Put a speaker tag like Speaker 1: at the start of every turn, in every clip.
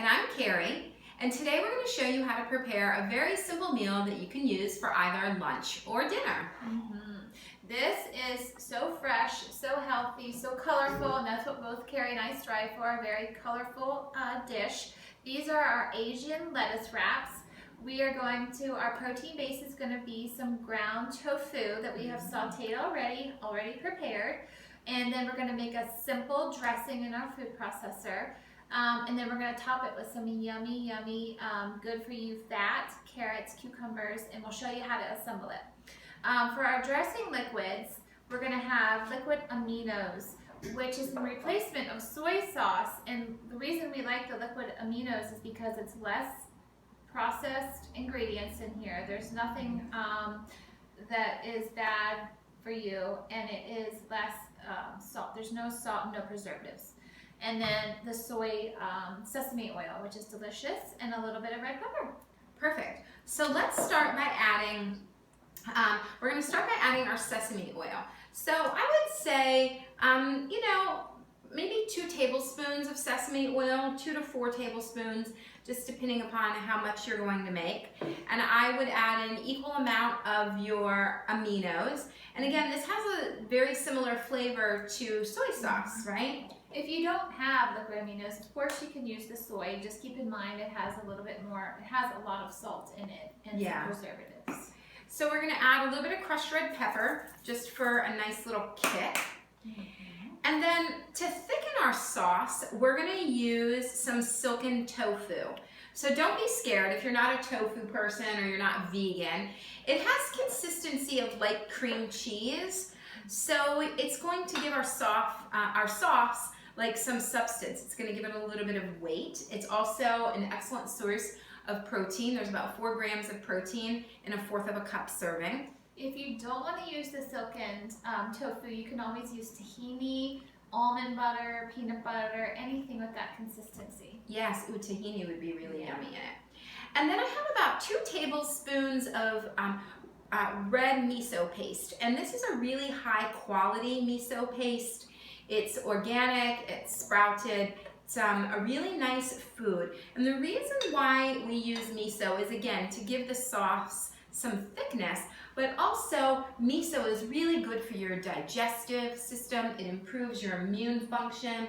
Speaker 1: And I'm Carrie, and today we're going to show you how to prepare a very simple meal that you can use for either lunch or dinner.
Speaker 2: This is so fresh, so healthy, so colorful, and that's what both Carrie and I strive for, a very colorful dish. These are our Asian lettuce wraps. Our protein base is going to be some ground tofu that we have sauteed already prepared. And then we're going to make a simple dressing in our food processor. And then we're going to top it with some yummy, good for you fat, carrots, cucumbers, and we'll show you how to assemble it. For our dressing liquids, we're going to have liquid aminos, which is in replacement of soy sauce. And the reason we like the liquid aminos is because it's less processed ingredients in here. There's nothing that is bad for you, and it is less salt. There's no salt and no preservatives. And then the soy sesame oil, which is delicious, and a little bit of red pepper.
Speaker 1: Perfect. So let's start by adding, we're going to start by adding our sesame oil. So I would say, maybe 2 tablespoons of sesame oil, 2 to 4 tablespoons, just depending upon how much you're going to make. And I would add an equal amount of your aminos. And again, this has a very similar flavor to soy sauce, right?
Speaker 2: If you don't have liquid aminos, of course you can use the soy. Just keep in mind it has a little bit more, it has a lot of salt in it and some preservatives.
Speaker 1: So we're going to add a little bit of crushed red pepper just for a nice little kick. And then to thicken our sauce, we're going to use some silken tofu. So don't be scared if you're not a tofu person or you're not vegan. It has consistency of light cream cheese, so it's going to give our sauce like some substance. It's going to give it a little bit of weight. It's also an excellent source of protein. There's about 4 grams of protein in 1/4 cup serving.
Speaker 2: If you don't want to use the silken tofu, you can always use tahini, almond butter, peanut butter, anything with that consistency.
Speaker 1: Yes, tahini would be really yummy in it. And then I have about 2 tablespoons of red miso paste. And this is a really high quality miso paste. It's organic, it's sprouted. It's a really nice food. And the reason why we use miso is, again, to give the sauce some thickness, but also miso is really good for your digestive system. It improves your immune function.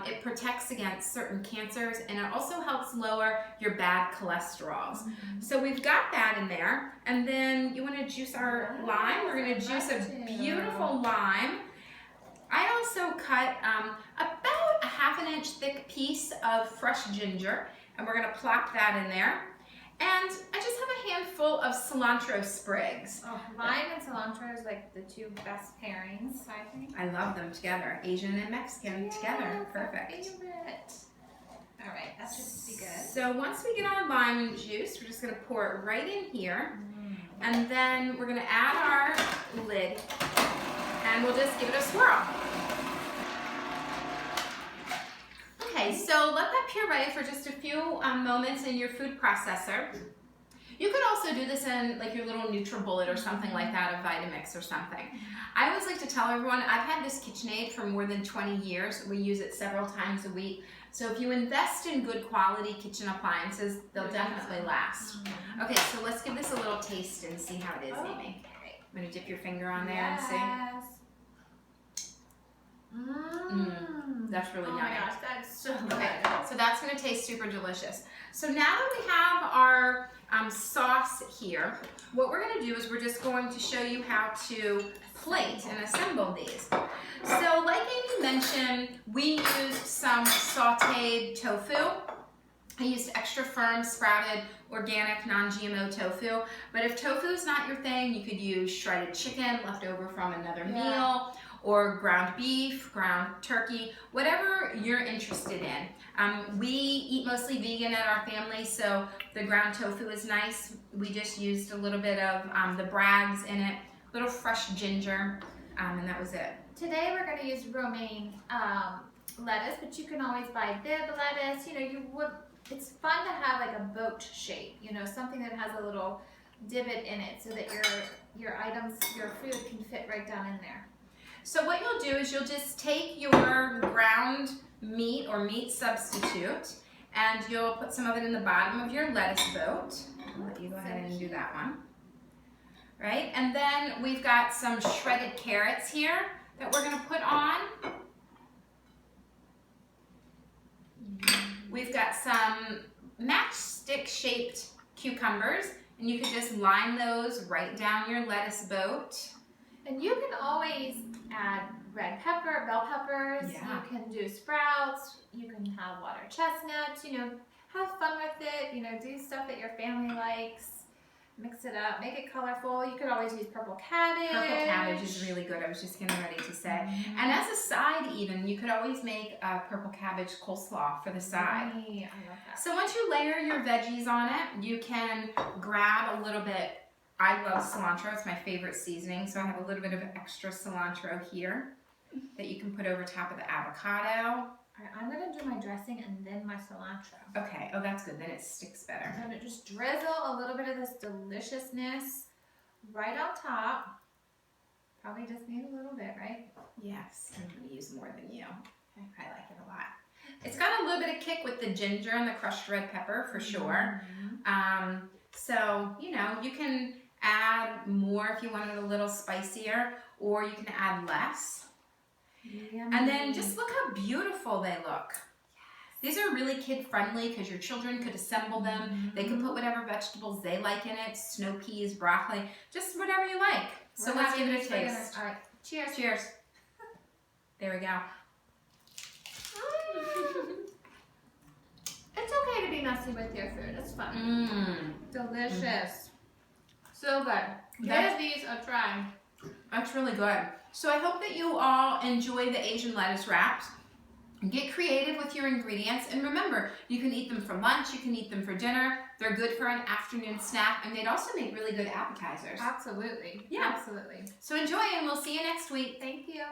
Speaker 1: It protects against certain cancers, and it also helps lower your bad cholesterols. So we've got that in there. And then you want to juice our lime. We're going to juice a beautiful lime. I also cut about a 1/2 inch thick piece of fresh ginger, and we're going to plop that in there. And I just have a handful of cilantro sprigs.
Speaker 2: Oh, lime and cilantro is like the 2 best pairings, I think.
Speaker 1: I love them together. Asian and Mexican together. Perfect.
Speaker 2: Favorite. All right, that should be good.
Speaker 1: So once we get our lime juice, we're just going to pour it right in here. And then we're going to add our lid, and we'll just give it a swirl. Okay, so let that puree for just a few moments in your food processor. You could also do this in like your little NutriBullet or something like that, a Vitamix or something. I always like to tell everyone, I've had this KitchenAid for more than 20 years. We use it several times a week. So if you invest in good quality kitchen appliances, they'll definitely last. Okay, so let's give this a little taste and see how it is, Amy. I'm going to dip your finger on there and see. That's really yummy.
Speaker 2: Oh my gosh, that's so good.
Speaker 1: Okay, so that's going to taste super delicious. So now that we have our sauce here, what we're going to do is we're just going to show you how to plate and assemble these. So like Amy mentioned, we used some sauteed tofu. I used extra firm, sprouted, organic, non-GMO tofu. But if tofu is not your thing, you could use shredded chicken left over from another meal, or ground beef, ground turkey, whatever you're interested in. We eat mostly vegan at our family, so the ground tofu is nice. We just used a little bit of the Bragg's in it, a little fresh ginger, and that was it.
Speaker 2: Today we're going to use romaine lettuce, but you can always buy bib lettuce. It's fun to have like a boat shape, something that has a little divot in it so that your items, your food can fit right down in there.
Speaker 1: So what you'll do is you'll just take your ground meat or meat substitute and you'll put some of it in the bottom of your lettuce boat. I'll let you go ahead and do that one. Right, and then we've got some shredded carrots here that we're gonna put on. We've got some matchstick shaped cucumbers, and you can just line those right down your lettuce boat.
Speaker 2: And you can always add red pepper, bell peppers,
Speaker 1: Yeah.
Speaker 2: you can do sprouts, you can have water chestnuts, you know, have fun with it, you know, do stuff that your family likes, mix it up, make it colorful. You could always use purple cabbage.
Speaker 1: Purple cabbage is really good, I was just getting ready to say. And as a side even, you could always make a purple cabbage coleslaw for the side.
Speaker 2: Yummy. I love that.
Speaker 1: So once you layer your veggies on it, you can grab a little bit, I love cilantro, it's my favorite seasoning, so I have a little bit of extra cilantro here that you can put over top of the avocado.
Speaker 2: All right, I'm gonna do my dressing and then my cilantro.
Speaker 1: Okay, oh that's good, then it sticks better.
Speaker 2: I'm gonna just drizzle a little bit of this deliciousness right on top. Probably just need a little bit, right?
Speaker 1: Yes, I'm gonna use more than you. I like it a lot. It's got a little bit of kick with the ginger and the crushed red pepper for sure. So, you know, you can add more if you want it a little spicier, or you can add less. And then just look how beautiful they look. These are really kid friendly because your children could assemble them. They could put whatever vegetables they like in it, snow peas, broccoli, just whatever you like. So let's give it a taste.
Speaker 2: All right, cheers.
Speaker 1: Cheers. There we go.
Speaker 2: It's okay to be messy with your food. It's fun.
Speaker 1: Mmm.
Speaker 2: Delicious. So good.
Speaker 1: That's-
Speaker 2: Give these a try.
Speaker 1: That's really good. So I hope that you all enjoy the Asian lettuce wraps. Get creative with your ingredients, and remember, you can eat them for lunch, you can eat them for dinner. They're good for an afternoon snack, and they'd also make really good appetizers.
Speaker 2: Absolutely.
Speaker 1: Yeah.
Speaker 2: Absolutely.
Speaker 1: So enjoy, and we'll see you next week.
Speaker 2: Thank you.